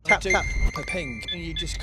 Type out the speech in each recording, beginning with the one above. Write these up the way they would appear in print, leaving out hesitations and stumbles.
Tap, do tap. a ping, and you're just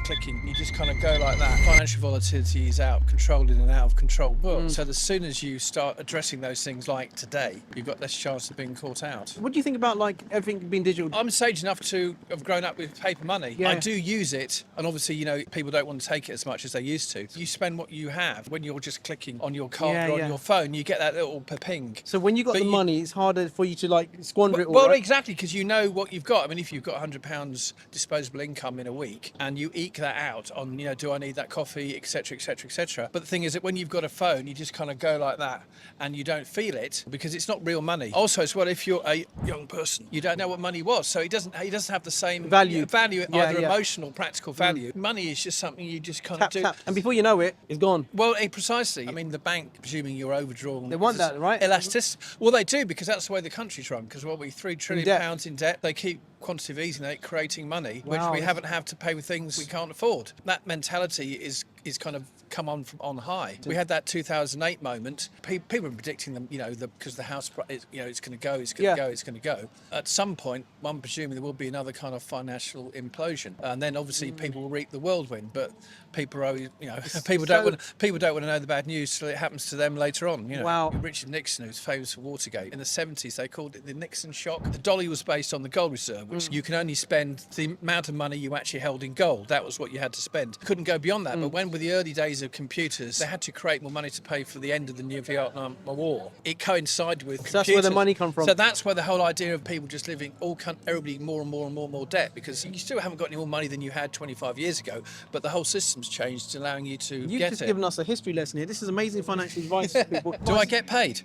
clicking. You just kind of go like that. Financial volatility is out of control in an out of control world. So as soon as you start addressing those things like today, you've got less chance of being caught out. What do you think about like everything being digital? I'm sage enough to have grown up with paper money. Yeah. I do use it, and obviously, people don't want to take it as much as they used to. You spend what you have when you're just clicking on your card or on your phone. You get that little ping. So when you got the money, it's harder for you to like squander it all. Well, right? exactly, because you know what you've got. I mean, if you've got £100 disposable income in a week and you eke that out on, do I need that coffee, etc., etc., etc. But the thing is that when you've got a phone, you just kind of go like that and you don't feel it because it's not real money. Also, as well, if you're a young person, you don't know what money was, so it doesn't have the same Value, either emotional, practical value. Money is just something you just kind of do. Tap. And before you know it, it's gone. Well, precisely. I mean, the bank, presuming you're overdrawn, They want that, right? Elasticity. Well, they do, because that's the way the country's run. Because we're £3 trillion in debt. They keep quantitative easing, creating money, which we haven't had to pay with things we can't afford. That mentality is kind of come on from on high. We had that 2008 moment. People were predicting them, because the house, it's going to go, it's going to go. At some point, one presuming there will be another kind of financial implosion, and then obviously people will reap the whirlwind. But people are always, people don't want to know the bad news till it happens to them later on. Wow. Richard Nixon, who's famous for Watergate, in the 70s they called it the Nixon shock. The dollar was based on the gold reserve, which you can only spend the amount of money you actually held in gold. That was what you had to spend. Couldn't go beyond that. But when, with the early days of computers, they had to create more money to pay for the end of the new Vietnam War. It coincided with computers. That's where the money come from. So that's where the whole idea of people just living everybody more and more and more and more debt, because you still haven't got any more money than you had 25 years ago, but the whole system's changed, allowing you to You've get just it. given us a history lesson here. This is amazing financial advice for people. Do I get paid?